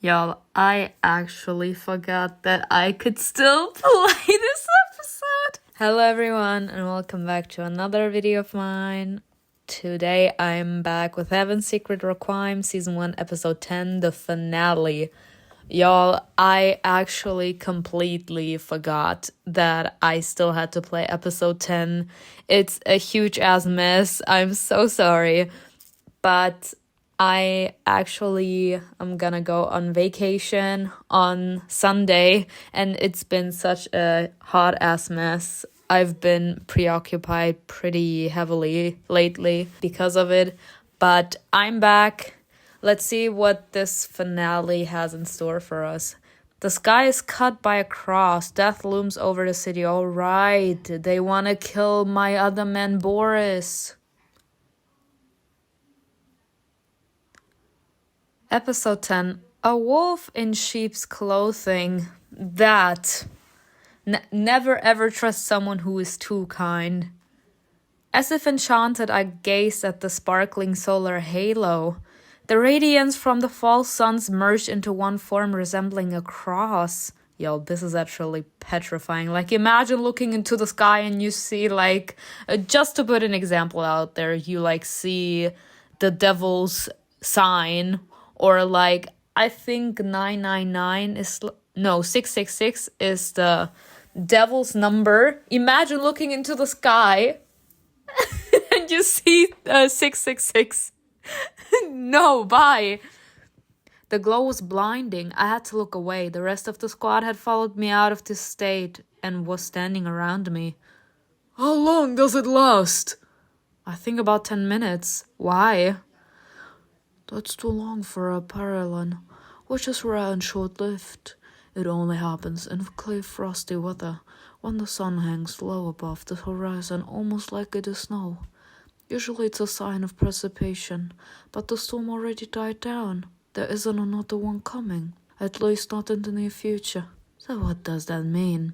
Y'all, I actually forgot that I could still play this episode. Hello everyone and welcome back to another video of mine. Today I'm back with Heaven's Secret Requiem Season 1 Episode 10, the finale. Y'all, I actually completely forgot that I still had to play Episode 10. It's a huge ass mess. I'm so sorry. But I'm gonna go on vacation on Sunday, and it's been such a hot ass mess. I've been preoccupied pretty heavily lately because of it, but I'm back. Let's see what this finale has in store for us. The sky is cut by a cross. Death looms over the city. All right, they want to kill my other man, Boris. Episode 10. A wolf in sheep's clothing. That. Never ever trust someone who is too kind. As if enchanted, I gazed at the sparkling solar halo. The radiance from the false suns merged into one form resembling a cross. Yo, this is actually petrifying. Like, imagine looking into the sky and you see, just to put an example out there, you, see the devil's sign. Or I think 999 is, no, 666 is the devil's number. Imagine looking into the sky and you see 666. No, bye. The glow was blinding. I had to look away. The rest of the squad had followed me out of this state and was standing around me. How long does it last? I think about 10 minutes. Why? That's too long for a Paralon, which is rare and short-lived. It only happens in clear frosty weather, when the sun hangs low above the horizon, almost like it is snow. Usually it's a sign of precipitation, but the storm already died down. There isn't another one coming, at least not in the near future. So what does that mean?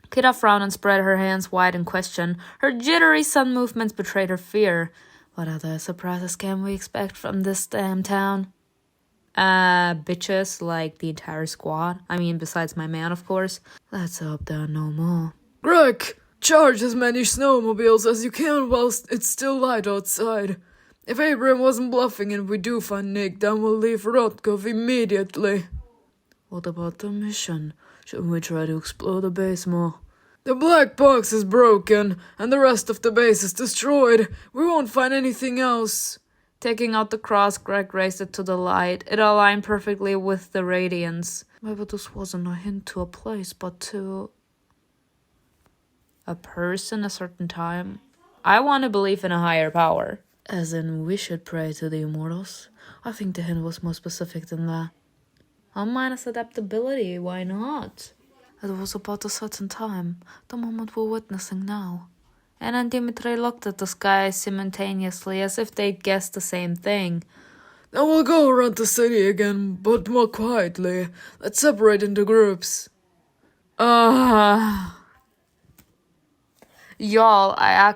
Kira frowned and spread her hands wide in question. Her jittery sun movements betrayed her fear. What other surprises can we expect from this damn town? Bitches, like the entire squad. I mean, besides my man, of course. Let's hope there are no more. Greg, charge as many snowmobiles as you can whilst it's still light outside. If Abraham wasn't bluffing and we do find Nick, then we'll leave Rotkov immediately. What about the mission? Shouldn't we try to explore the base more? The black box is broken, and the rest of the base is destroyed. We won't find anything else. Taking out the cross, Greg raised it to the light. It aligned perfectly with the radiance. Maybe this wasn't a hint to a place, but to a person, a certain time. I want to believe in a higher power. As in, we should pray to the immortals. I think the hint was more specific than that. Minus adaptability, why not? It was about a certain time, the moment we're witnessing now. Anna and Dimitri looked at the sky simultaneously, as if they'd guessed the same thing. Then we'll go around the city again, but more quietly. Let's separate into groups. Y'all, I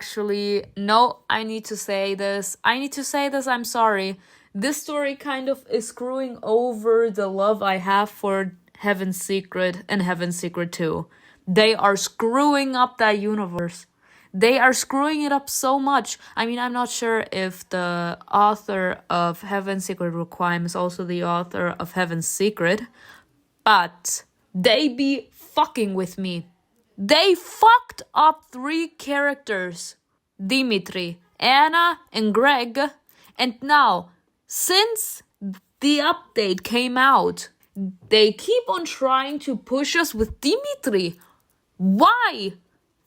need to say this. I'm sorry. This story kind of is screwing over the love I have for Heaven's Secret and Heaven's Secret 2. They are screwing up that universe. They are screwing it up so much. I mean, I'm not sure if the author of Heaven's Secret Requiem is also the author of Heaven's Secret, but they be fucking with me. They fucked up 3 characters. Dimitri, Anna, and Greg. And now, since the update came out, they keep on trying to push us with Dimitri. Why?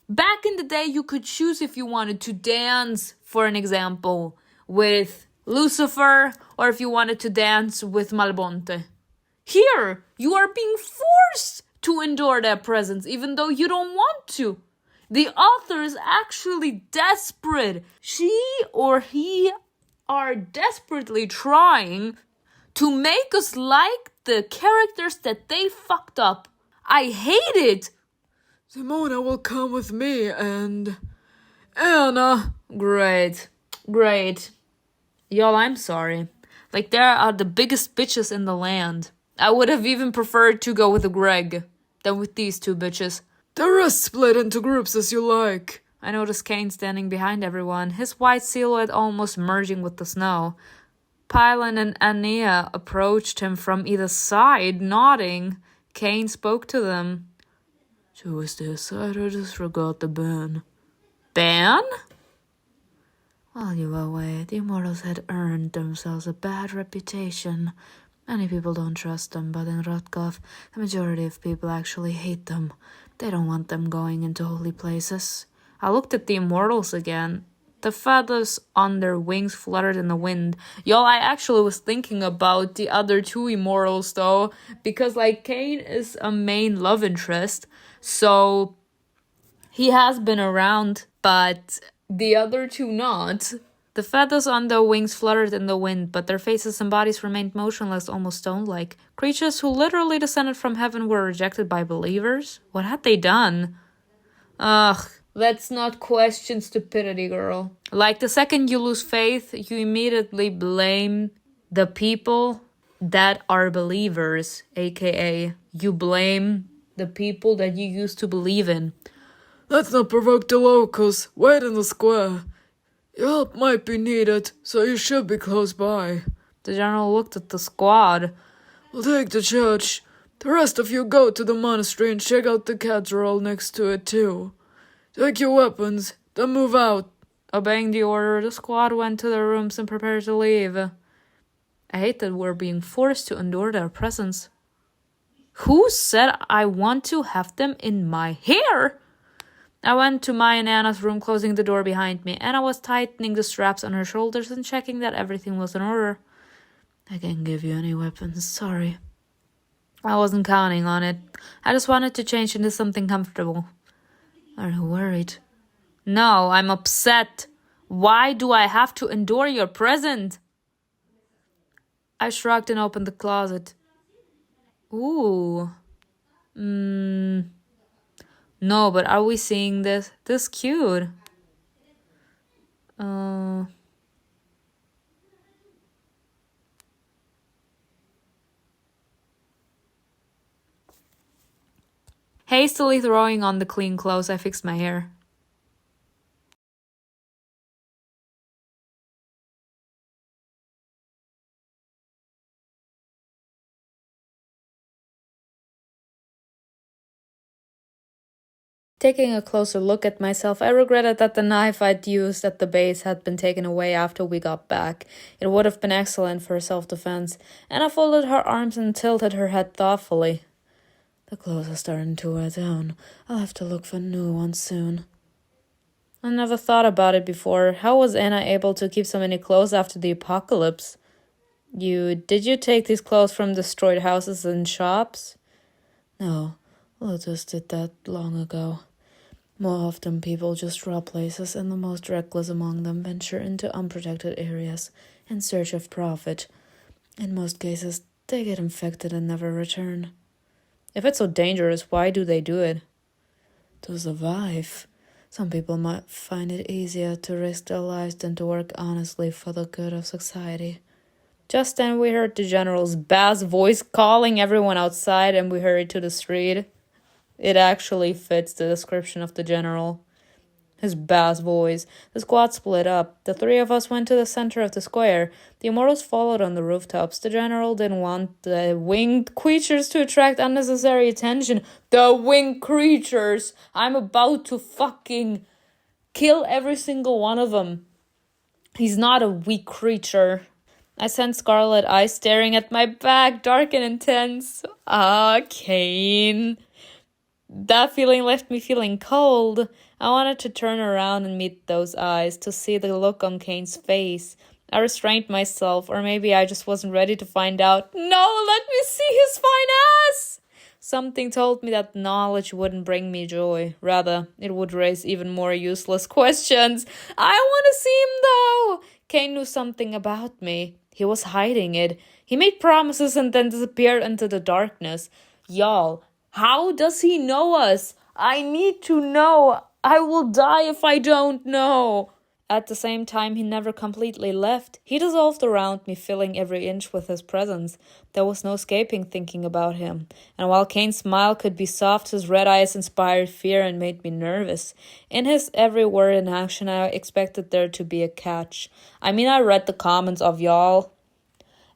Back in the day, you could choose if you wanted to dance, for an example, with Lucifer, or if you wanted to dance with Malbonte. Here, you are being forced to endure their presence, even though you don't want to. The author is actually desperate. She or he are desperately trying to make us like the characters that they fucked up. I hate it. Simona will come with me and Anna. Great. Y'all, I'm sorry. There are the biggest bitches in the land. I would have even preferred to go with Greg than with these two bitches. The rest split into groups as you like. I noticed CAIN standing behind everyone, his white silhouette almost merging with the snow. Pylon and Ania approached him from either side, nodding. CAIN spoke to them. Choose this side or disregard the ban. Ban? While you were away, the Immortals had earned themselves a bad reputation. Many people don't trust them, but in Rotkov, the majority of people actually hate them. They don't want them going into holy places. I looked at the Immortals again. The feathers on their wings fluttered in the wind. Y'all, I actually was thinking about the other two Immortals, though, because, like, CAIN is a main love interest, so he has been around, but the other two not. The feathers on their wings fluttered in the wind, but their faces and bodies remained motionless, almost stone-like. Creatures who literally descended from heaven were rejected by believers? What had they done? Ugh. Let's not question stupidity, girl. Like, the second you lose faith, you immediately blame the people that are believers, aka you blame the people that you used to believe in. Let's not provoke the locals. Wait in the square. Your help might be needed, so you should be close by. The general looked at the squad. We'll take the church. The rest of you go to the monastery and check out the cathedral next to it too. Take your weapons, then move out. Obeying the order, the squad went to their rooms and prepared to leave. I hate that we're being forced to endure their presence. Who said I want to have them in my hair? I went to my and Anna's room, closing the door behind me. Anna was tightening the straps on her shoulders and checking that everything was in order. I can't give you any weapons, sorry. I wasn't counting on it. I just wanted to change into something comfortable. Are you worried? No, I'm upset. Why do I have to endure your presence? I shrugged and opened the closet. Ooh. No, but are we seeing this? This is cute. Hastily throwing on the clean clothes, I fixed my hair. Taking a closer look at myself, I regretted that the knife I'd used at the base had been taken away after we got back. It would have been excellent for self-defense. Anna folded her arms and tilted her head thoughtfully. The clothes are starting to wear down. I'll have to look for new ones soon. I never thought about it before. How was Anna able to keep so many clothes after the apocalypse? Did you take these clothes from destroyed houses and shops? No, Lotus did that long ago. More often, people just rob places, and the most reckless among them venture into unprotected areas in search of profit. In most cases, they get infected and never return. If it's so dangerous, why do they do it? To survive. Some people might find it easier to risk their lives than to work honestly for the good of society. Just then we heard the general's bass voice calling everyone outside, and we hurried to the street. It actually fits the description of the general. His bass voice. The squad split up. The three of us went to the center of the square. The Immortals followed on the rooftops. The general didn't want the winged creatures to attract unnecessary attention. The winged creatures! I'm about to fucking kill every single one of them. He's not a weak creature. I sent Scarlet eyes staring at my back, dark and intense. CAIN. That feeling left me feeling cold. I wanted to turn around and meet those eyes, to see the look on CAIN's face. I restrained myself, or maybe I just wasn't ready to find out. No, let me see his fine ass! Something told me that knowledge wouldn't bring me joy. Rather, it would raise even more useless questions. I want to see him, though! CAIN knew something about me. He was hiding it. He made promises and then disappeared into the darkness. Y'all, how does he know us? I need to know. I will die if I don't know. At the same time, he never completely left. He dissolved around me, filling every inch with his presence. There was no escaping thinking about him. And while Cain's smile could be soft, his red eyes inspired fear and made me nervous. In his every word and action, I expected there to be a catch. I mean, I read the comments of y'all,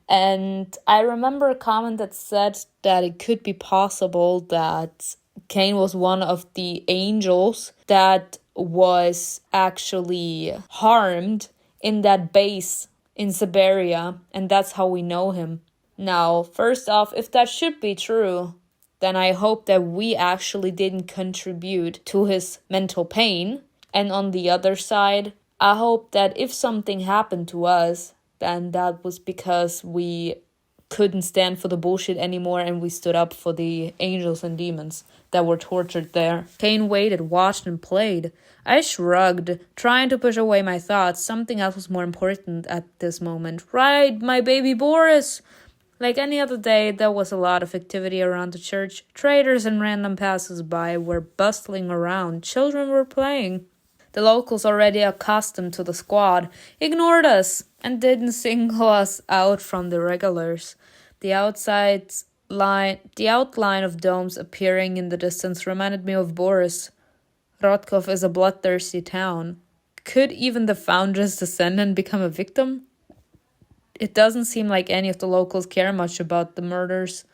and I remember a comment that said that it could be possible that Cain was one of the angels that was actually harmed in that base in Siberia, and that's how we know him. Now, first off, if that should be true, then I hope that we actually didn't contribute to his mental pain. And on the other side, I hope that if something happened to us, then that was because we couldn't stand for the bullshit anymore and we stood up for the angels and demons that were tortured there. Cain waited, watched, and played. I shrugged, trying to push away my thoughts. Something else was more important at this moment. Right, my baby Boris! Like any other day, there was a lot of activity around the church. Traders and random passers-by were bustling around. Children were playing. The locals, already accustomed to the squad, ignored us and didn't single us out from the regulars. The outline of domes appearing in the distance reminded me of Boris. Rotkov is a bloodthirsty town. Could even the founder's descendant become a victim? It doesn't seem like any of the locals care much about the murders.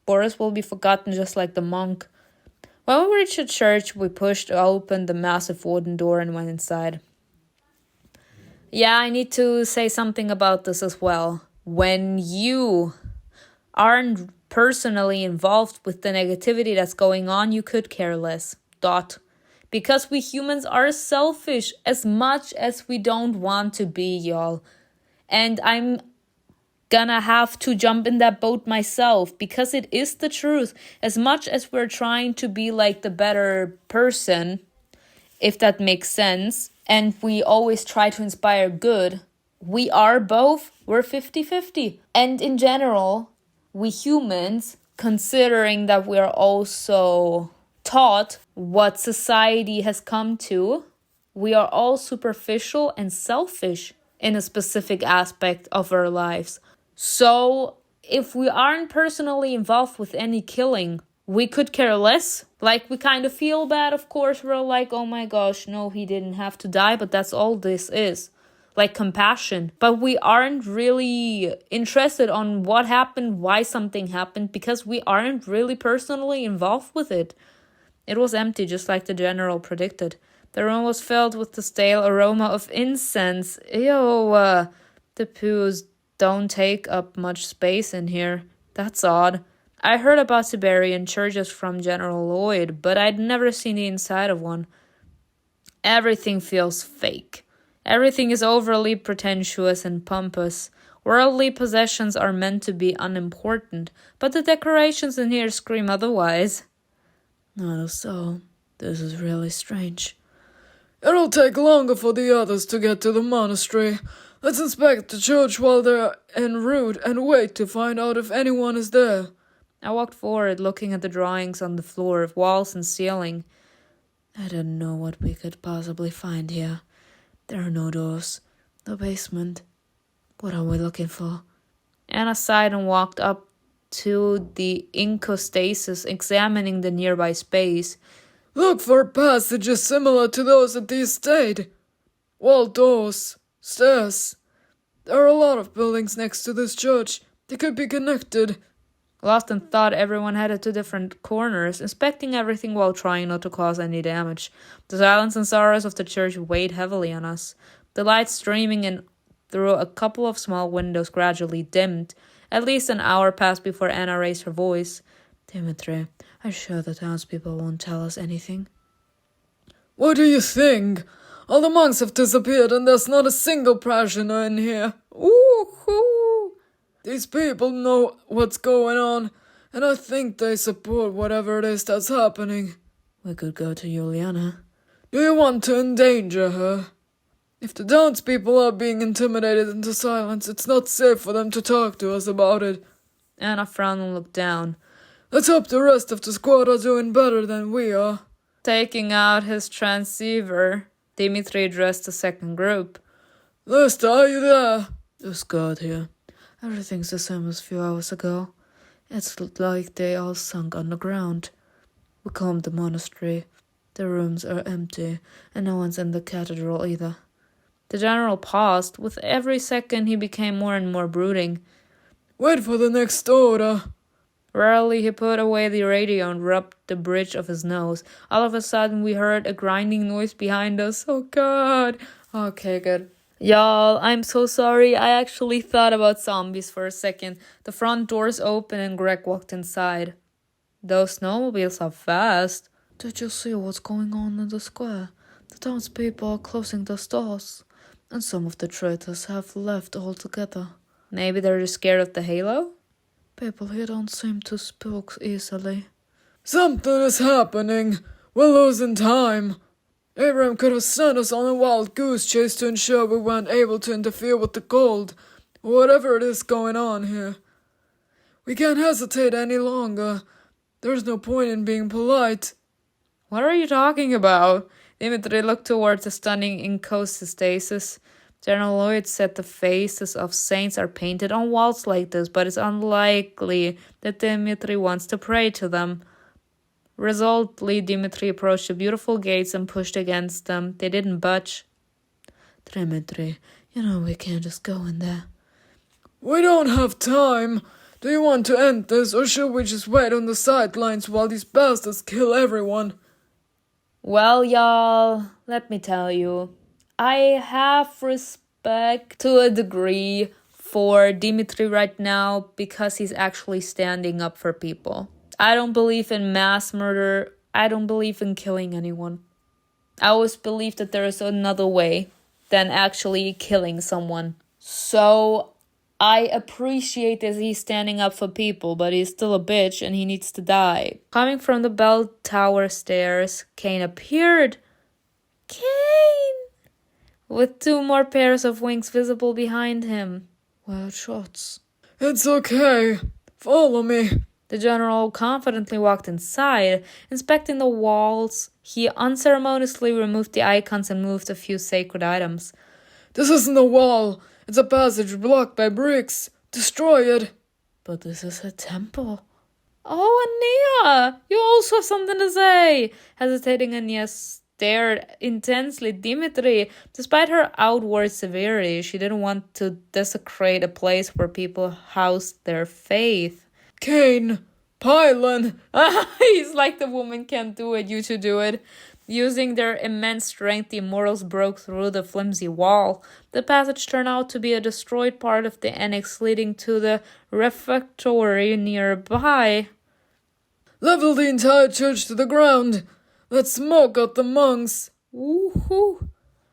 Boris will be forgotten just like the monk. When we reached the church, we pushed open the massive wooden door and went inside. Yeah, I need to say something about this as well. When you aren't personally involved with the negativity that's going on, you could care less. Because we humans are selfish as much as we don't want to be, y'all. And I'm gonna have to jump in that boat myself because it is the truth. As much as we're trying to be like the better person, if that makes sense, and we always try to inspire good, we're 50-50. And in general, we humans, considering that we're also taught what society has come to, we are all superficial and selfish in a specific aspect of our lives. So if we aren't personally involved with any killing, we could care less. Like, we kind of feel bad, of course. We're like, oh my gosh, no, he didn't have to die. But that's all this is. Like compassion. But we aren't really interested on what happened, why something happened, because we aren't really personally involved with it. It was empty, just like the general predicted. The room was filled with the stale aroma of incense. Ew, the poos don't take up much space in here. That's odd. I heard about Siberian churches from General Lloyd, but I'd never seen the inside of one. Everything feels fake. Everything is overly pretentious and pompous. Worldly possessions are meant to be unimportant, but the decorations in here scream otherwise. Not so. This is really strange. It'll take longer for the others to get to the monastery. Let's inspect the church while they're en route and wait to find out if anyone is there. I walked forward, looking at the drawings on the floor, walls and ceiling. I don't know what we could possibly find here. There are no doors, no basement. What are we looking for? Anna sighed and walked up to the incostasis, examining the nearby space. Look for passages similar to those at the estate. Wall doors, stairs. There are a lot of buildings next to this church. They could be connected. Lost in thought, everyone headed to different corners, inspecting everything while trying not to cause any damage. The silence and sorrows of the church weighed heavily on us. The light streaming in through a couple of small windows gradually dimmed. At least an hour passed before Anna raised her voice. Dimitri, are you sure the townspeople won't tell us anything? What do you think? All the monks have disappeared and there's not a single parishioner in here. Ooh-hoo! These people know what's going on, and I think they support whatever it is that's happening. We could go to Juliana. Do you want to endanger her? If the townspeople are being intimidated into silence, it's not safe for them to talk to us about it. Anna frowned and looked down. Let's hope the rest of the squad are doing better than we are. Taking out his transceiver, Dimitri addressed the second group. Lester, are you there? Just got here. Everything's the same as a few hours ago. It's like they all sunk underground. We combed the monastery. The rooms are empty, and no one's in the cathedral either. The general paused. With every second he became more and more brooding. Wait for the next order. Rarely he put away the radio and rubbed the bridge of his nose. All of a sudden we heard a grinding noise behind us. Oh God. Okay, good. Y'all, I'm so sorry. I actually thought about zombies for a second. The front doors opened and Greg walked inside. Those snowmobiles are fast. Did you see what's going on in the square? The townspeople are closing their stores, and some of the traders have left altogether. Maybe they're just scared of the halo? People here don't seem to spook easily. Something is happening. We're losing time. Abraham could have sent us on a wild goose chase to ensure we weren't able to interfere with the cold, or whatever it is going on here. We can't hesitate any longer. There's no point in being polite. What are you talking about? Dimitri looked towards the stunning iconostasis. General Lloyd said the faces of saints are painted on walls like this, but it's unlikely that Dimitri wants to pray to them. Resolutely, Dimitri approached the beautiful gates and pushed against them. They didn't budge. Dimitri, you know we can't just go in there. We don't have time. Do you want to end this, or should we just wait on the sidelines while these bastards kill everyone? Well, y'all, let me tell you. I have respect to a degree for Dimitri right now because he's actually standing up for people. I don't believe in mass murder. I don't believe in killing anyone. I always believe that there is another way than actually killing someone. So I appreciate that he's standing up for people, but he's still a bitch and he needs to die. Coming from the bell tower stairs, CAIN appeared. CAIN! With 2 more pairs of wings visible behind him. Wild shots. It's okay. Follow me. The general confidently walked inside. Inspecting the walls, he unceremoniously removed the icons and moved a few sacred items. This isn't a wall. It's a passage blocked by bricks. Destroy it. But this is a temple. Oh, Ania! You also have something to say! Hesitating, Ania stared intensely at Dimitri. Despite her outward severity, she didn't want to desecrate a place where people housed their faith. CAIN! Pylon! He's like the woman can't do it, you two do it. Using their immense strength, the immortals broke through the flimsy wall. The passage turned out to be a destroyed part of the annex leading to the refectory nearby. Level the entire church to the ground. Let's smoke out the monks. Woohoo!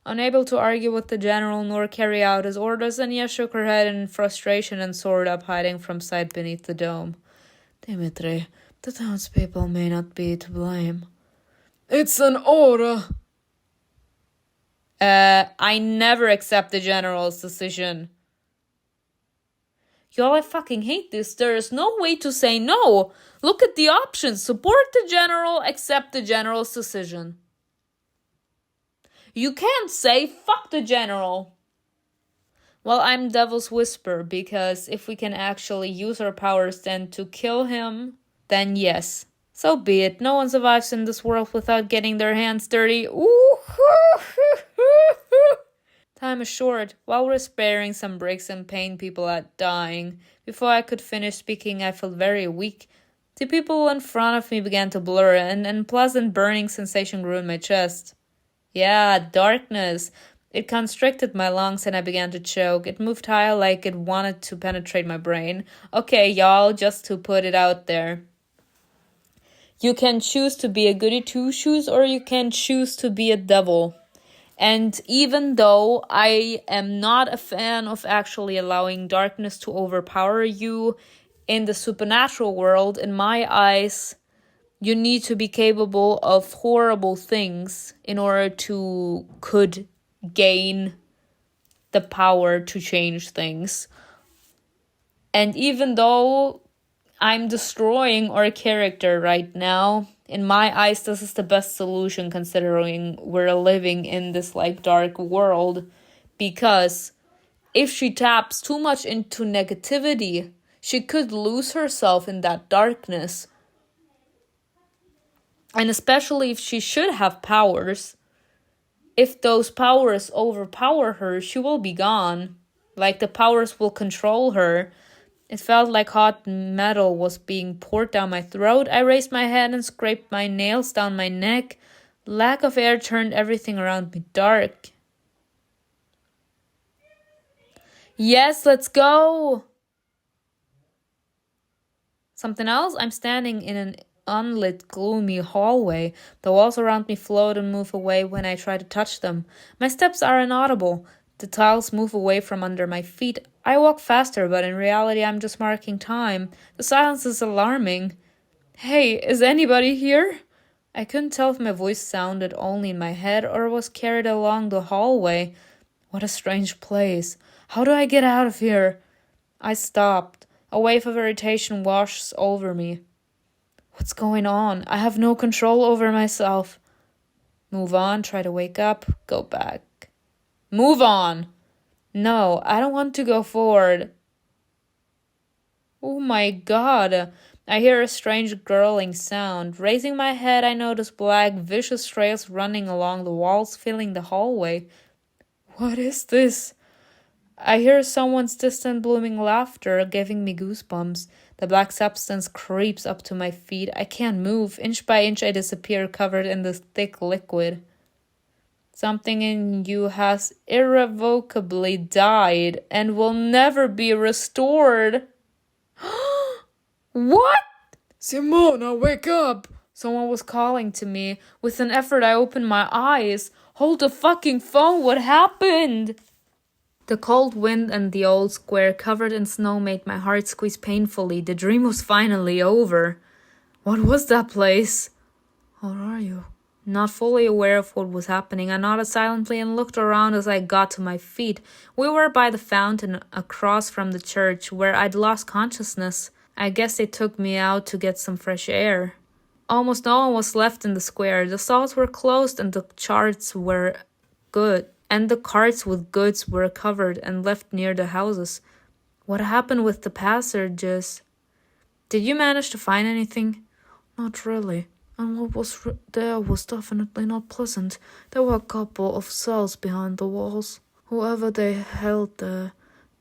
Unable to argue with the general nor carry out his orders, Anya shook her head in frustration and soared up, hiding from sight beneath the dome. Dimitri, the townspeople may not be to blame. It's an order. I never accept the general's decision. Y'all, I fucking hate this. There is no way to say no. Look at the options. Support the general, accept the general's decision. You can't say fuck the general. Well, I'm Devil's Whisper, because if we can actually use our powers then to kill him, then yes. So be it. No one survives in this world without getting their hands dirty. Ooh. Time is short. While we're sparing some breaks and pain, people are dying. Before I could finish speaking, I felt very weak. The people in front of me began to blur, and an unpleasant burning sensation grew in my chest. Yeah, darkness. It constricted my lungs and I began to choke. It moved high like it wanted to penetrate my brain. Okay, y'all, just to put it out there. You can choose to be a goody two-shoes or you can choose to be a devil. And even though I am not a fan of actually allowing darkness to overpower you in the supernatural world, in my eyes, you need to be capable of horrible things in order to could gain the power to change things. And even though I'm destroying our character right now. In my eyes, this is the best solution considering we're living in this like dark world. Because if she taps too much into negativity, she could lose herself in that darkness. And especially if she should have powers, if those powers overpower her, she will be gone. Like the powers will control her. It felt like hot metal was being poured down my throat. I raised my head and scraped my nails down my neck. Lack of air turned everything around me dark. Yes, let's go! Something else? I'm standing in an unlit, gloomy hallway. The walls around me float and move away when I try to touch them. My steps are inaudible. The tiles move away from under my feet. I walk faster, but in reality I'm just marking time. The silence is alarming. Hey, is anybody here? I couldn't tell if my voice sounded only in my head or was carried along the hallway. What a strange place. How do I get out of here? I stopped. A wave of irritation washes over me. What's going on? I have no control over myself. Move on, try to wake up, go back. Move on! No, I don't want to go forward. Oh my god! I hear a strange gurgling sound. Raising my head, I notice black, vicious trails running along the walls, filling the hallway. What is this? I hear someone's distant booming laughter, giving me goosebumps. The black substance creeps up to my feet. I can't move. Inch by inch, I disappear, covered in this thick liquid. Something in you has irrevocably died and will never be restored. What? Simona, wake up! Someone was calling to me. With an effort, I opened my eyes. Hold the fucking phone. What happened? The cold wind and the old square covered in snow made my heart squeeze painfully. The dream was finally over. What was that place? How are you? Not fully aware of what was happening, I nodded silently and looked around as I got to my feet. We were by the fountain across from the church, where I'd lost consciousness. I guess they took me out to get some fresh air. Almost no one was left in the square. The stalls were closed and the carts with goods were covered and left near the houses. What happened with the passages? Did you manage to find anything? Not really. And what was there was definitely not pleasant. There were a couple of cells behind the walls. Whoever they held there,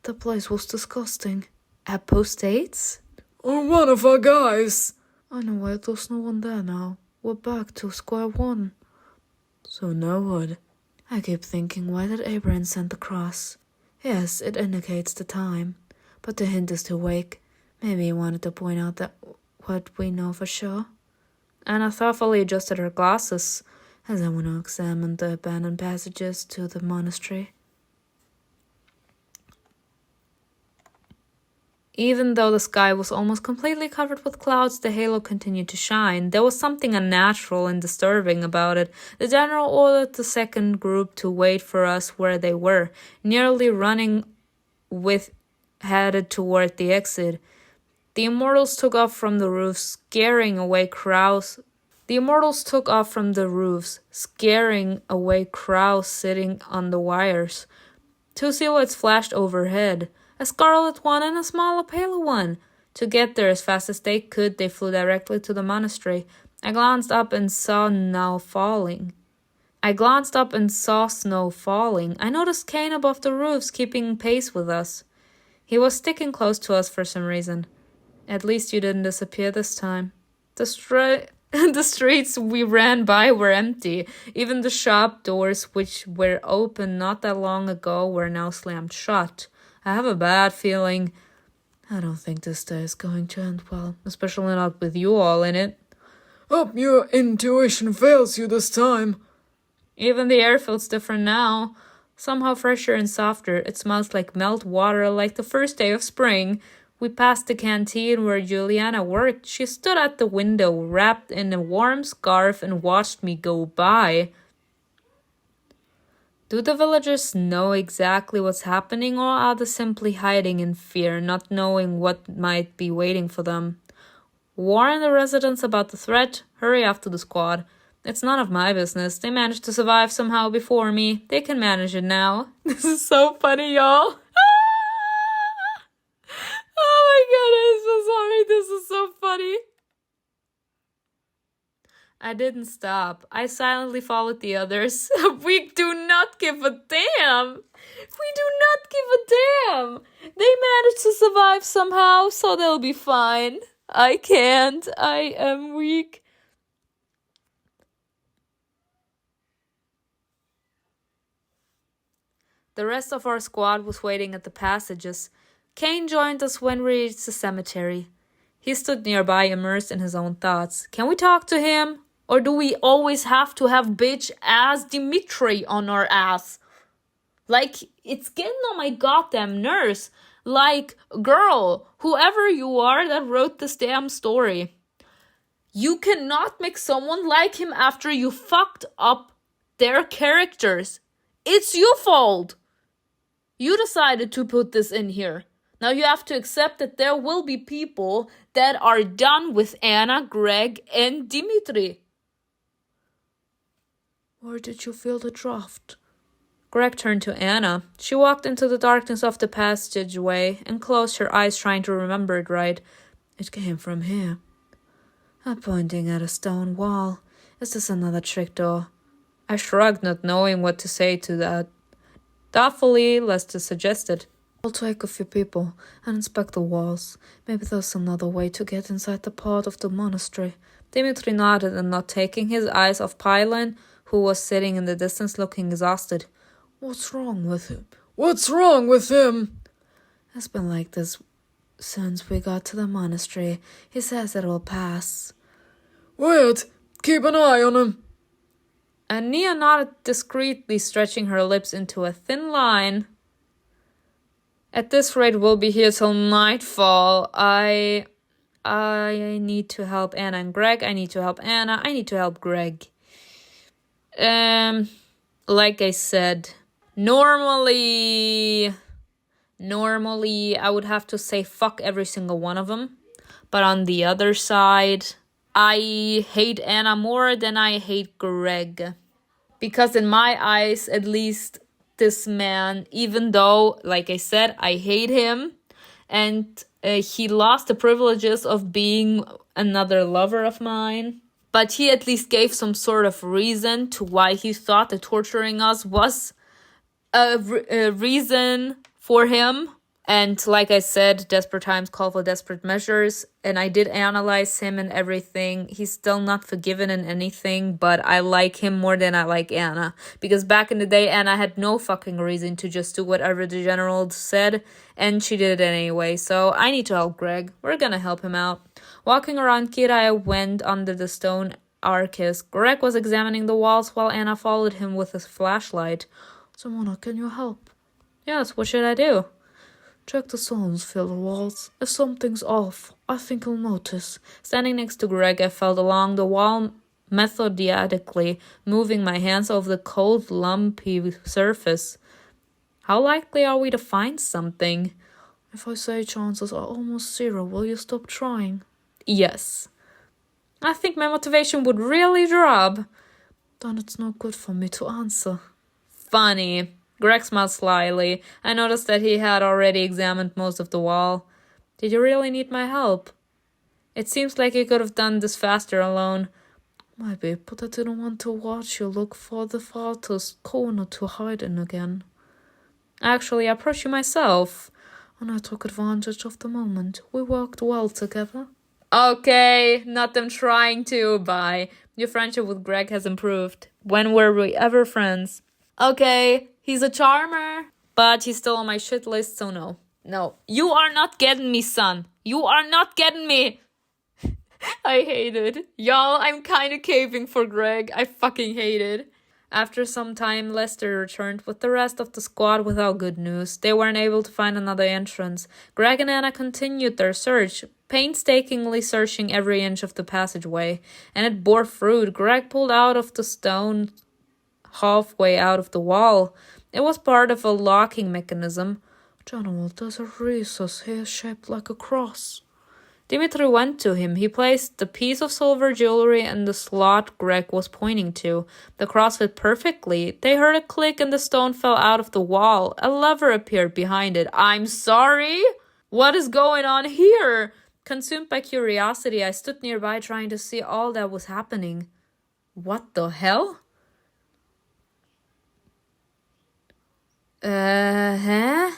the place was disgusting. Apostates? Or one of our guys. Anyway, there's no one there now. We're back to square one. So now what? I keep thinking, why did Abraham send the cross? Yes, it indicates the time, but the hint is too vague. Maybe he wanted to point out that what we know for sure. Anna thoughtfully adjusted her glasses as I went to examine the abandoned passages to the monastery. Even though the sky was almost completely covered with clouds, the halo continued to shine. There was something unnatural and disturbing about it. The general ordered the second group to wait for us where they were, nearly running headed toward the exit. The immortals took off from the roofs, scaring away crowds sitting on the wires. Two silhouettes flashed overhead, a scarlet one and a smaller, paler one. To get there as fast as they could, they flew directly to the monastery. I glanced up and saw snow falling. I noticed CAIN above the roofs, keeping pace with us. He was sticking close to us for some reason. At least you didn't disappear this time. The streets we ran by were empty. Even the shop doors, which were open not that long ago, were now slammed shut. I have a bad feeling. I don't think this day is going to end well. Especially not with you all in it. Hope your intuition fails you this time. Even the air feels different now. Somehow fresher and softer. It smells like melt water, like the first day of spring. We passed the canteen where Juliana worked. She stood at the window, wrapped in a warm scarf, and watched me go by. Do the villagers know exactly what's happening, or are they simply hiding in fear, not knowing what might be waiting for them? Warn the residents about the threat. Hurry after the squad. It's none of my business. They managed to survive somehow before me. They can manage it now. This is so funny, y'all. Oh my god, I'm so sorry. This is so funny. I didn't stop. I silently followed the others. We do not give a damn. We do not give a damn. They managed to survive somehow, so they'll be fine. I can't. I am weak. The rest of our squad was waiting at the passages. CAIN joined us when we reached the cemetery. He stood nearby, immersed in his own thoughts. Can we talk to him? Or do we always have to have bitch-ass Dimitri on our ass? Like, it's getting on my goddamn nerves. Like, girl, whoever you are that wrote this damn story, you cannot make someone like him after you fucked up their characters. It's your fault. You decided to put this in here. Now you have to accept that there will be people that are done with Anna, Greg, and Dimitri. Where did you feel the draft? Greg turned to Anna. She walked into the darkness of the passageway and closed her eyes, trying to remember it right. It came from here. I'm pointing at a stone wall. Is this another trick door? I shrugged, not knowing what to say to that. Thoughtfully, Lester suggested. I'll take a few people and inspect the walls. Maybe there's another way to get inside the part of the monastery. Dimitri nodded, and not taking his eyes off Pylon, who was sitting in the distance looking exhausted. What's wrong with him? What's wrong with him? It's been like this since we got to the monastery. He says it will pass. Weird. Keep an eye on him. And Nia nodded discreetly, stretching her lips into a thin line. At this rate, we'll be here till nightfall. I need to help Anna and Greg. I need to help Anna. I need to help Greg. Like I said, normally I would have to say fuck every single one of them. But on the other side, I hate Anna more than I hate Greg. Because in my eyes, at least, this man, even though, like I said, I hate him, and he lost the privileges of being another lover of mine, but he at least gave some sort of reason to why he thought that torturing us was a reason for him. And like I said, desperate times call for desperate measures. And I did analyze him and everything. He's still not forgiven in anything, but I like him more than I like Anna. Because back in the day, Anna had no fucking reason to just do whatever the general said. And she did it anyway. So I need to help Greg. We're gonna help him out. Walking around Kira, I went under the stone arches. Greg was examining the walls while Anna followed him with his flashlight. Simona, can you help? Yes, what should I do? Check the stones, feel the walls. If something's off, I think you'll notice. Standing next to Greg, I felt along the wall methodically, moving my hands over the cold, lumpy surface. How likely are we to find something? If I say chances are almost zero, will you stop trying? Yes. I think my motivation would really drop. Then it's not good for me to answer. Funny. Greg smiled slyly. I noticed that he had already examined most of the wall. Did you really need my help? It seems like you could have done this faster alone. Maybe, but I didn't want to watch you look for the farthest corner to hide in again. Actually, I approached you myself. And I took advantage of the moment. We worked well together. Okay, not them trying to. Bye. Your friendship with Greg has improved. When were we ever friends? Okay, he's a charmer, but he's still on my shit list, so no. No, you are not getting me, son. You are not getting me. I hate it. Y'all, I'm kind of caving for Greg. I fucking hate it. After some time, Lester returned with the rest of the squad without good news. They weren't able to find another entrance. Greg and Anna continued their search, painstakingly searching every inch of the passageway, and it bore fruit. Greg pulled out of the stone halfway out of the wall. It was part of a locking mechanism. General, there's a recess here shaped like a cross. Dimitri went to him. He placed the piece of silver jewelry in the slot Greg was pointing to. The cross fit perfectly. They heard a click and the stone fell out of the wall. A lever appeared behind it. I'm sorry? What is going on here? Consumed by curiosity, I stood nearby trying to see all that was happening. What the hell? Huh?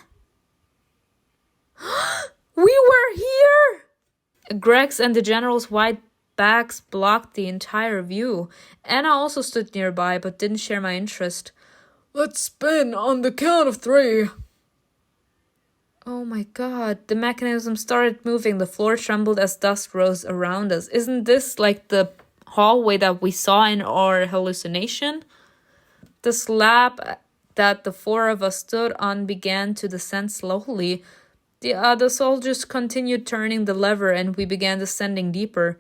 We were here! Greg's and the general's white backs blocked the entire view. Anna also stood nearby, but didn't share my interest. Let's spin on the count of 3. Oh my god, the mechanism started moving. The floor trembled as dust rose around us. Isn't this like the hallway that we saw in our hallucination? The slab that the 4 of us stood on began to descend slowly. The soldiers continued turning the lever and we began descending deeper.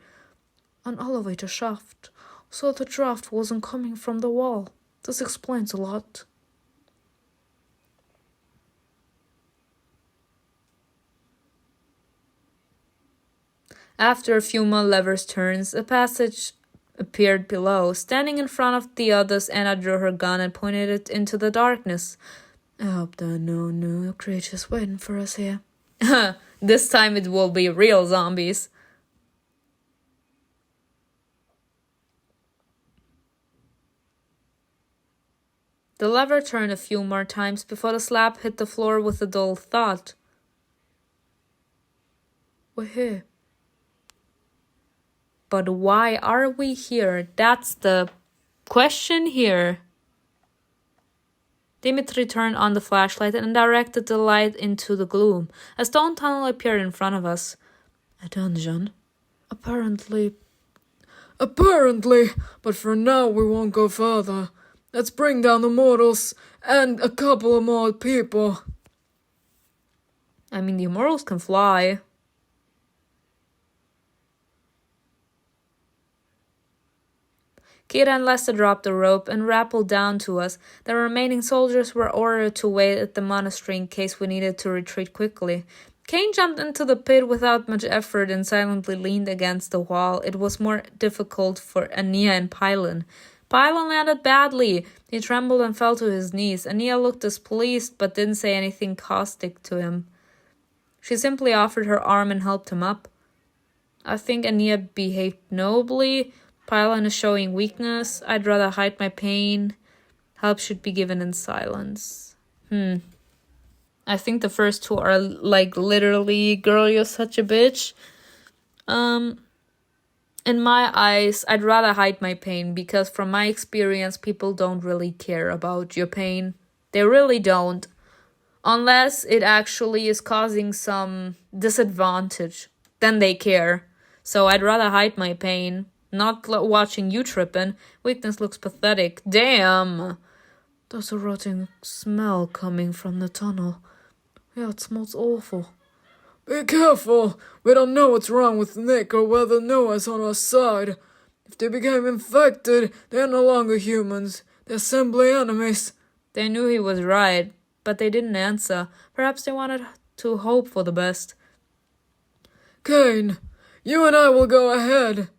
An elevator shaft, so the draft wasn't coming from the wall. This explains a lot. After a few more levers turns, a passage appeared below. Standing in front of the others, Anna drew her gun and pointed it into the darkness. I hope there are no new creatures waiting for us here. This time it will be real zombies. The lever turned a few more times before the slab hit the floor with a dull thud. We're here. But why are we here? That's the question here. Dimitri turned on the flashlight and directed the light into the gloom. A stone tunnel appeared in front of us. A dungeon? Apparently, but for now we won't go further. Let's bring down the mortals and a couple of more people. I mean, the immortals can fly. Kira and Lester dropped the rope and rappelled down to us. The remaining soldiers were ordered to wait at the monastery in case we needed to retreat quickly. CAIN jumped into the pit without much effort and silently leaned against the wall. It was more difficult for Ania and Pylon. Pylon landed badly. He trembled and fell to his knees. Ania looked displeased but didn't say anything caustic to him. She simply offered her arm and helped him up. I think Ania behaved nobly. Pylon is showing weakness. I'd rather hide my pain. Help should be given in silence. I think the first 2 are like literally, girl, you're such a bitch. In my eyes, I'd rather hide my pain because from my experience, people don't really care about your pain. They really don't. Unless it actually is causing some disadvantage. Then they care. So I'd rather hide my pain. Not watching you trippin'. Weakness looks pathetic. Damn. There's a rotting smell coming from the tunnel. Yeah, it smells awful. Be careful. We don't know what's wrong with Nick or whether Noah's on our side. If they became infected, they're no longer humans. They're simply enemies. They knew he was right, but they didn't answer. Perhaps they wanted to hope for the best. CAIN, you and I will go ahead.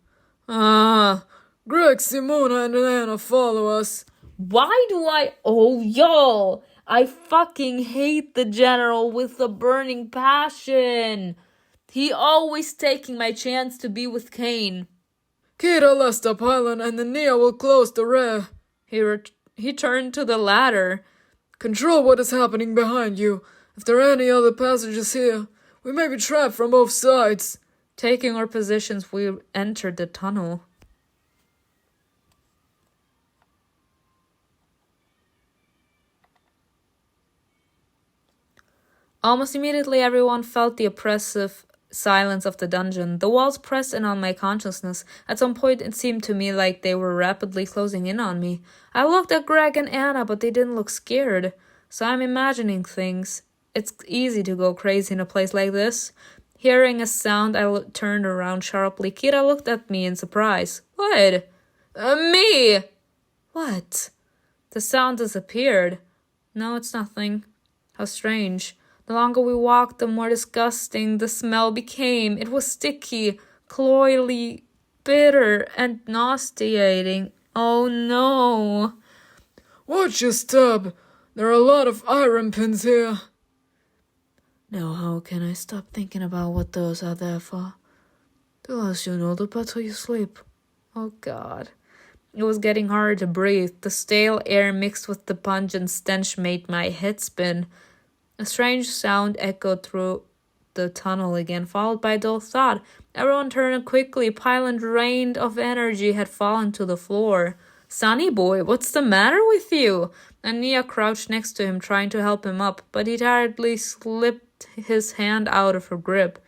Greg, Simona, and Anna follow us. Why do I... Oh, y'all! I fucking hate the general with a burning passion. He always taking my chance to be with CAIN. Kira, Lester, Pylon, and Ania will close the rear. He turned to the ladder. Control what is happening behind you. If there are any other passages here, we may be trapped from both sides. Taking our positions, we entered the tunnel. Almost immediately, everyone felt the oppressive silence of the dungeon. The walls pressed in on my consciousness. At some point, it seemed to me like they were rapidly closing in on me. I looked at Greg and Anna, but they didn't look scared. So I'm imagining things. It's easy to go crazy in a place like this. Hearing a sound, I turned around sharply. Kira looked at me in surprise. What? Me! What? The sound disappeared. No, it's nothing. How strange. The longer we walked, the more disgusting the smell became. It was sticky, cloyly, bitter, and nauseating. Oh no. Watch your step. There are a lot of iron pins here. Now how can I stop thinking about what those are there for? The less you know, the better you sleep. Oh God. It was getting harder to breathe. The stale air mixed with the pungent stench made my head spin. A strange sound echoed through the tunnel again, followed by a dull thud. Everyone turned quickly. Pylon, drained of energy, had fallen to the floor. Sonny boy, what's the matter with you? And Nia crouched next to him, trying to help him up, but he tiredly slipped his hand out of her grip.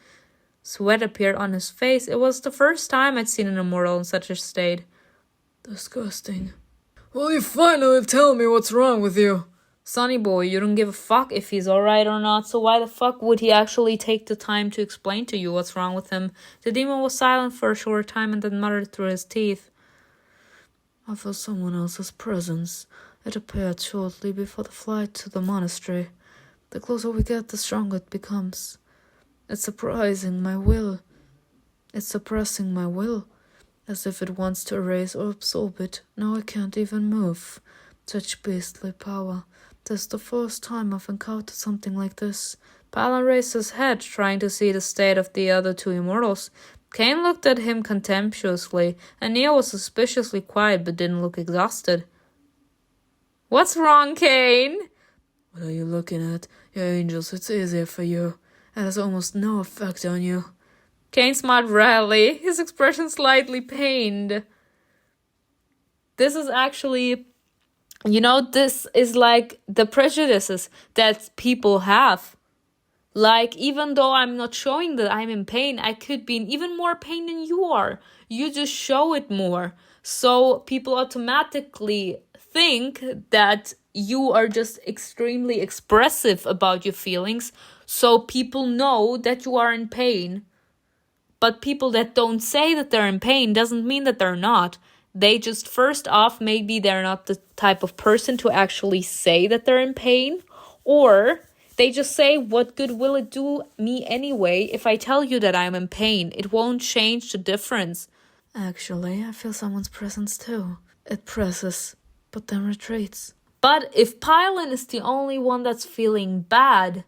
Sweat appeared on his face. It was the first time I'd seen an immortal in such a state. Disgusting. Will you finally tell me what's wrong with you? Sonny boy, you don't give a fuck if he's alright or not, so why the fuck would he actually take the time to explain to you what's wrong with him? The demon was silent for a short time and then muttered through his teeth. I felt someone else's presence. It appeared shortly before the flight to the monastery. The closer we get, the stronger it becomes. It's suppressing my will, as if it wants to erase or absorb it. Now I can't even move. Such beastly power. This is the first time I've encountered something like this. Palin raised his head, trying to see the state of the other two immortals. CAIN looked at him contemptuously, and Nia was suspiciously quiet but didn't look exhausted. What's wrong, CAIN? What are you looking at? Your angels, it's easier for you. It has almost no effect on you. CAIN smiled wryly, his expression slightly pained. This is actually, this is like the prejudices that people have. Like, even though I'm not showing that I'm in pain, I could be in even more pain than you are. You just show it more. So people automatically think that you are just extremely expressive about your feelings. So people know that you are in pain. But people that don't say that they're in pain doesn't mean that they're not. They just, first off, maybe they're not the type of person to actually say that they're in pain. Or they just say, what good will it do me anyway if I tell you that I'm in pain? It won't change the difference. Actually, I feel someone's presence too. It presses, but then retreats. But if Pylon is the only one that's feeling bad,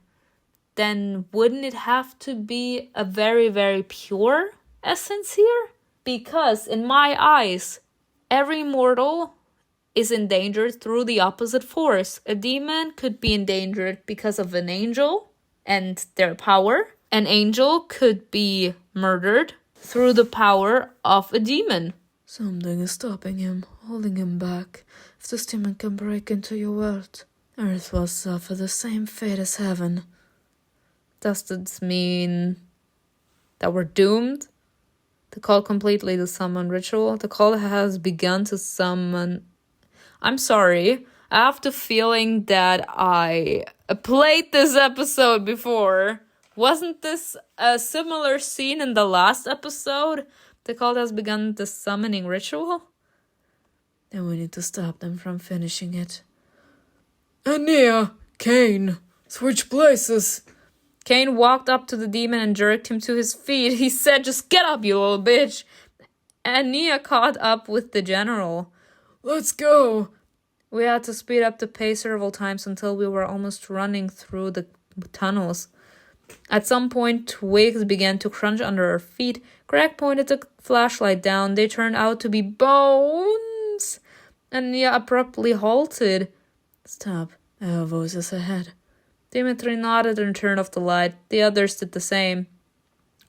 then wouldn't it have to be a very, very pure essence here? Because in my eyes, every mortal is endangered through the opposite force. A demon could be endangered because of an angel and their power. An angel could be murdered through the power of a demon. Something is stopping him, holding him back. If this demon can break into your world, Earth will suffer the same fate as heaven. Does this mean that we're doomed? The call completely the summon ritual. The call has begun to summon. I'm sorry. I have the feeling that I played this episode before. Wasn't this a similar scene in the last episode? The cult has begun the summoning ritual? Then we need to stop them from finishing it. Nia, CAIN, switch places. CAIN walked up to the demon and jerked him to his feet. He said, just get up, you little bitch. And Nia caught up with the general. Let's go. We had to speed up the pace several times until we were almost running through the tunnels. At some point, twigs began to crunch under our feet. Greg pointed the flashlight down. They turned out to be bones. And Nia abruptly halted. Stop. I hear voices ahead. Dimitri nodded and turned off the light. The others did the same.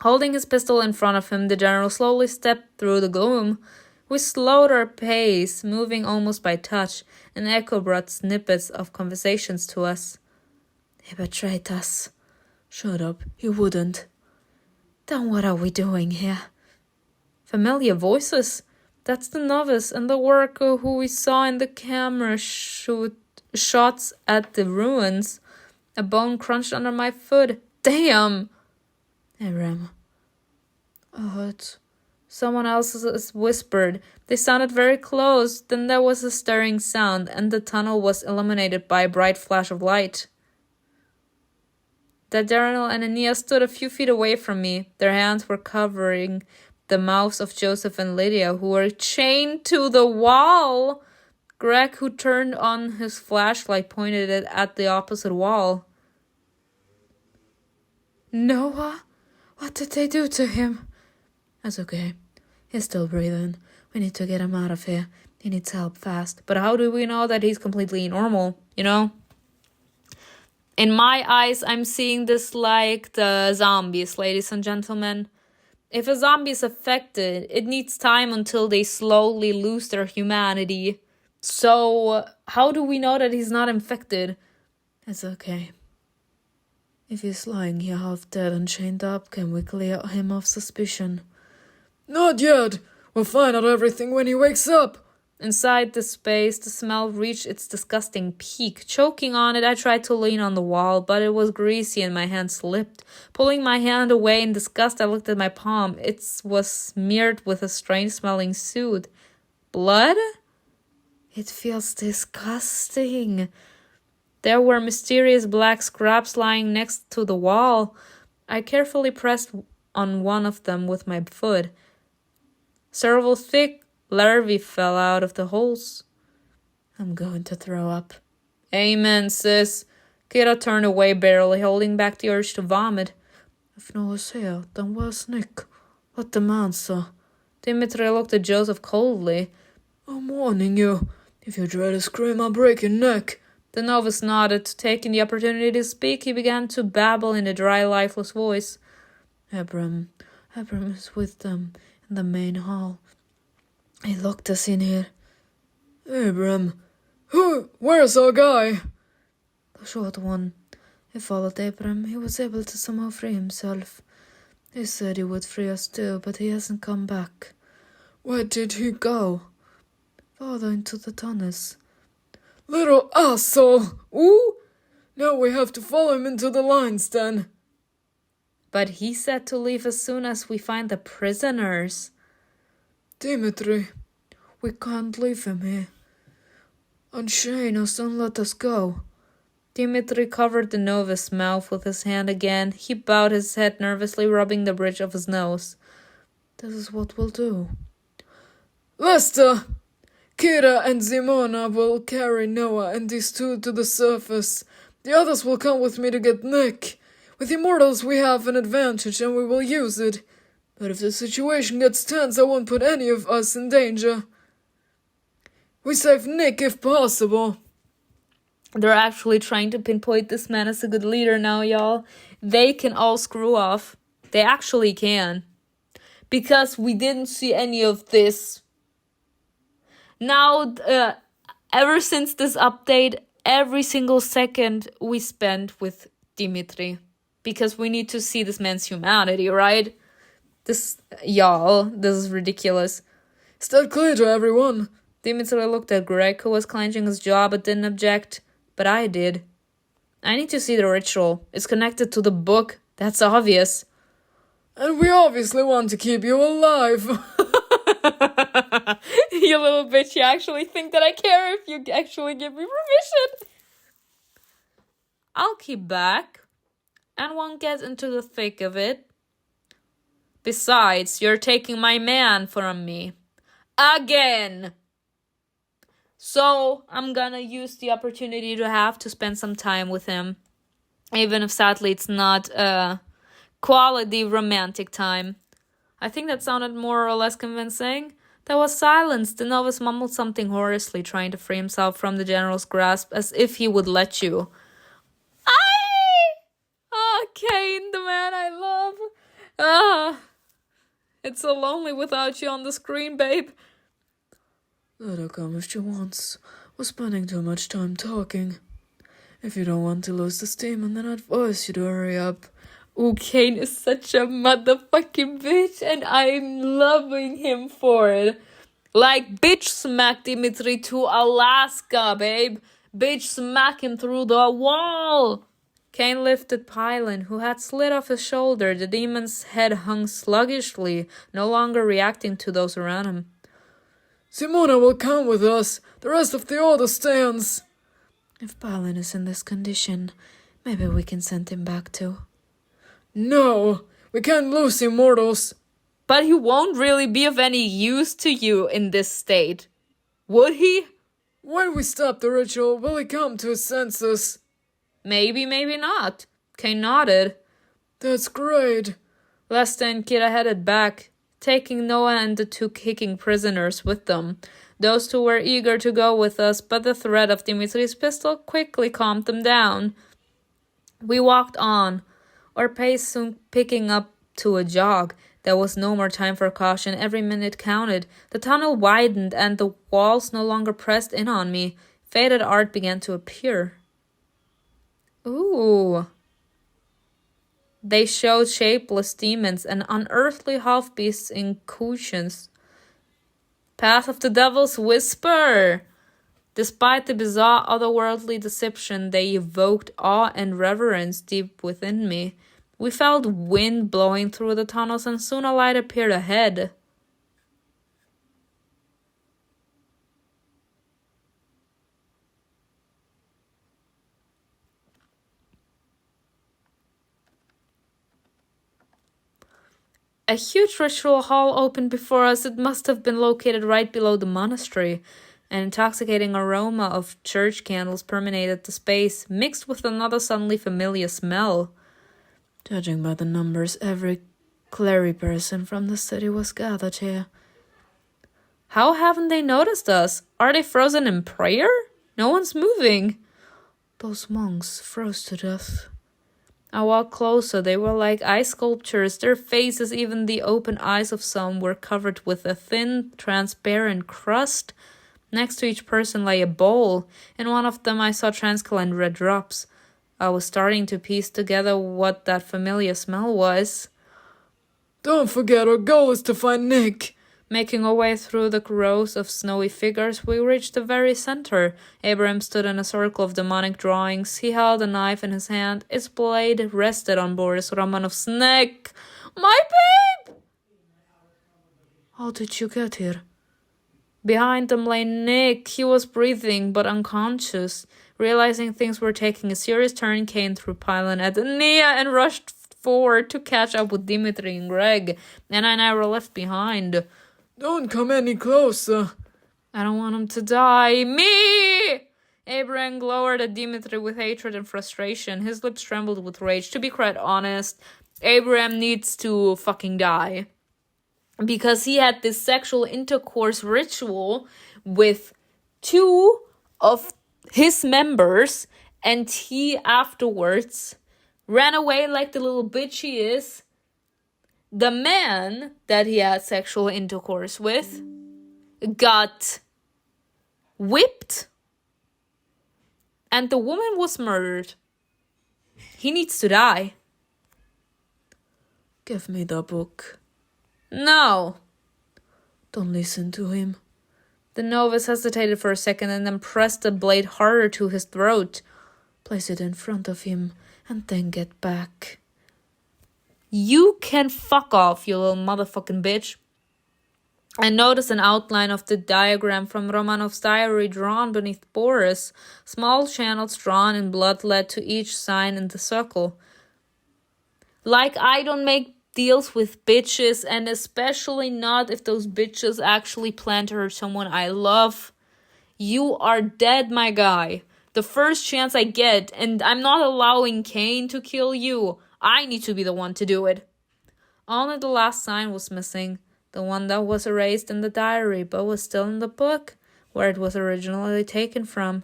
Holding his pistol in front of him, the general slowly stepped through the gloom. We slowed our pace, moving almost by touch. An echo brought snippets of conversations to us. He betrayed us. Shut up, he wouldn't. Then what are we doing here? Familiar voices. That's the novice and the worker who we saw in the camera shots at the ruins. A bone crunched under my foot. Damn! Aram. I hurt. Someone else whispered. They sounded very close. Then there was a stirring sound, and the tunnel was illuminated by a bright flash of light. that Daryl and Aeneas stood a few feet away from me. Their hands were covering the mouths of Joseph and Lydia, who were chained to the wall. Greg, who turned on his flashlight, pointed it at the opposite wall. Noah? What did they do to him? That's okay. He's still breathing. We need to get him out of here. He needs help fast. But how do we know that he's completely normal, you know? In my eyes, I'm seeing this like the zombies, ladies and gentlemen. If a zombie is affected, it needs time until they slowly lose their humanity. So, how do we know that he's not infected? It's okay. If he's lying here half dead and chained up, can we clear him of suspicion? Not yet. We'll find out everything when he wakes up. Inside the space, the smell reached its disgusting peak. Choking on it, I tried to lean on the wall, but it was greasy and my hand slipped. Pulling my hand away in disgust, I looked at my palm. It was smeared with a strange-smelling soot. Blood? It feels disgusting. There were mysterious black scraps lying next to the wall. I carefully pressed on one of them with my foot. Several thick larvae fell out of the holes. I'm going to throw up. Amen, sis. Kira turned away, barely holding back the urge to vomit. If Noah's here, then where's Nick? Let the man, sir. Dimitri looked at Joseph coldly. I'm warning you. If you try to scream, I'll break your neck. The novice nodded. Taking the opportunity to speak, he began to babble in a dry, lifeless voice. Abram is with them in the main hall. He locked us in here. Abram? Where's our guy? The short one. He followed Abram. He was able to somehow free himself. He said he would free us too, but he hasn't come back. Where did he go? Farther into the tunnels. Little asshole! Ooh! Now we have to follow him into the lines then. But he said to leave as soon as we find the prisoners. Dimitri, we can't leave him here. Unchain us and let us go. Dimitri covered the novice's mouth with his hand again. He bowed his head nervously, rubbing the bridge of his nose. This is what we'll do. Lester! Kira and Simona will carry Noah and these two to the surface. The others will come with me to get Nick. With immortals we have an advantage and we will use it. But if the situation gets tense, I won't put any of us in danger. We save Nick if possible. They're actually trying to pinpoint this man as a good leader now, y'all. They can all screw off. They actually can. Because we didn't see any of this. Now, ever since this update, every single second we spent with Dimitri. Because we need to see this man's humanity, right? This is ridiculous. Is that clear to everyone? Dimitri looked at Greg, who was clenching his jaw but didn't object. But I did. I need to see the ritual. It's connected to the book. That's obvious. And we obviously want to keep you alive. You little bitch, you actually think that I care if you actually give me permission. I'll keep back and won't get into the thick of it. Besides, you're taking my man from me. Again! So, I'm gonna use the opportunity to have to spend some time with him. Even if sadly it's not quality romantic time. I think that sounded more or less convincing. There was silence. The novice mumbled something hoarsely, trying to free himself from the general's grasp, as if he would let you. CAIN, the man I love. It's so lonely without you on the screen, babe. Let her come if she wants. We're spending too much time talking. If you don't want to lose the steam, then I'd advise you to hurry up. CAIN is such a motherfucking bitch, and I'm loving him for it. Like, bitch smack Dimitri to Alaska, babe. Bitch smack him through the wall. CAIN lifted Pylon, who had slid off his shoulder. The demon's head hung sluggishly, no longer reacting to those around him. Simona will come with us. The rest of the order stands. If Pylon is in this condition, Maybe we can send him back too. No, we can't lose immortals. But he won't really be of any use to you in this state. Would he? When we stop the ritual, will he come to his senses? Maybe, maybe not. CAIN nodded. That's great. Lester and Kira headed back, taking Noah and the 2 kicking prisoners with them. Those 2 were eager to go with us, but the threat of Dimitri's pistol quickly calmed them down. We walked on, our pace soon picking up to a jog. There was no more time for caution. Every minute counted. The tunnel widened and the walls no longer pressed in on me. Faded art began to appear. Ooh. They showed shapeless demons and unearthly half-beasts in cushions. Path of the Devil's Whisper! Despite the bizarre otherworldly deception, they evoked awe and reverence deep within me. We felt wind blowing through the tunnels and soon a light appeared ahead. A huge ritual hall opened before us. It must have been located right below the monastery. An intoxicating aroma of church candles permeated the space, mixed with another suddenly familiar smell. Judging by the numbers, every cleric person from the city was gathered here. How haven't they noticed us? Are they frozen in prayer? No one's moving. Those monks froze to death. I walked closer. They were like ice sculptures. Their faces, even the open eyes of some, were covered with a thin, transparent crust. Next to each person lay a bowl. In one of them I saw transparent red drops. I was starting to piece together what that familiar smell was. Don't forget, our goal is to find Nick. Making our way through the rows of snowy figures, we reached the very center. Abraham stood in a circle of demonic drawings. He held a knife in his hand. Its blade rested on Boris Romanov's neck. My babe! How did you get here? Behind them lay Nick. He was breathing, but unconscious. Realizing things were taking a serious turn, CAIN threw Pylon at Nia and rushed forward to catch up with Dimitri and Greg. And I were left behind. Don't come any closer. I don't want him to die. Me! Abraham glowered at Dimitri with hatred and frustration. His lips trembled with rage. To be quite honest, Abraham needs to fucking die. Because he had this sexual intercourse ritual with 2 of his members, and he afterwards ran away like the little bitch he is. The man that he had sexual intercourse with got whipped, and the woman was murdered. He needs to die. Give me the book. No. Don't listen to him. The novice hesitated for a second and then pressed the blade harder to his throat. Place it in front of him and then get back. You can fuck off, you little motherfucking bitch. I noticed an outline of the diagram from Romanov's diary drawn beneath Boris. Small channels drawn in blood led to each sign in the circle. Like I don't make deals with bitches, and especially not if those bitches actually plan to hurt someone I love. You are dead, my guy. The first chance I get, and I'm not allowing CAIN to kill you. I need to be the one to do it. Only the last sign was missing. The one that was erased in the diary, but was still in the book, where it was originally taken from.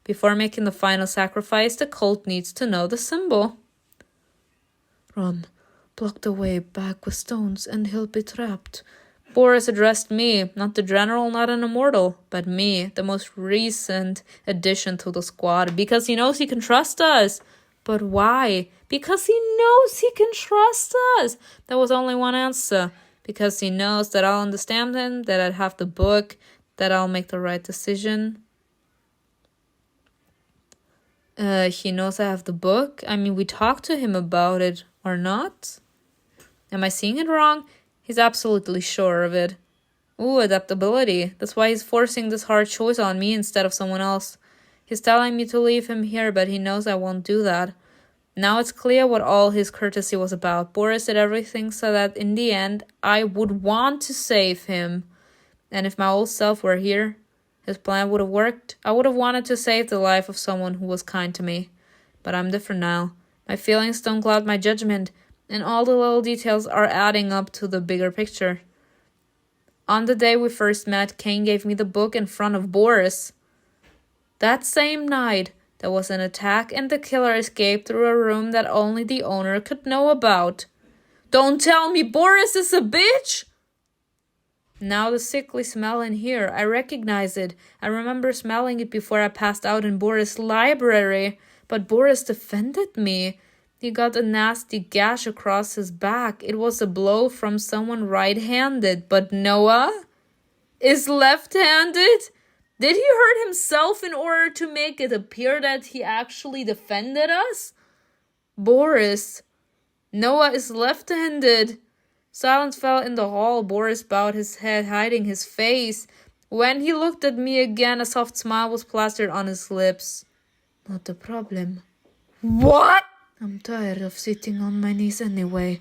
Before making the final sacrifice, the cult needs to know the symbol. Run. Block the way back with stones and he'll be trapped. Boris addressed me, not the general, not an immortal, but me, the most recent addition to the squad, because he knows he can trust us. But why? Because he knows he can trust us. There was only one answer. Because he knows that I'll understand him, that I'd have the book, that I'll make the right decision. He knows I have the book? I mean, we talked to him about it, or not? Am I seeing it wrong? He's absolutely sure of it. Ooh, adaptability. That's why he's forcing this hard choice on me instead of someone else. He's telling me to leave him here, but he knows I won't do that. Now it's clear what all his courtesy was about. Boris did everything so that in the end I would want to save him. And if my old self were here, his plan would have worked. I would have wanted to save the life of someone who was kind to me. But I'm different now. My feelings don't cloud my judgment, and all the little details are adding up to the bigger picture. On the day we first met, CAIN gave me the book in front of Boris. That same night, there was an attack and the killer escaped through a room that only the owner could know about. Don't tell me Boris is a bitch! Now the sickly smell in here, I recognize it. I remember smelling it before I passed out in Boris' library. But Boris defended me. He got a nasty gash across his back. It was a blow from someone right-handed. But Noah is left-handed? Did he hurt himself in order to make it appear that he actually defended us? Boris. Noah is left-handed. Silence fell in the hall. Boris bowed his head, hiding his face. When he looked at me again, a soft smile was plastered on his lips. Not a problem. What? I'm tired of sitting on my knees anyway.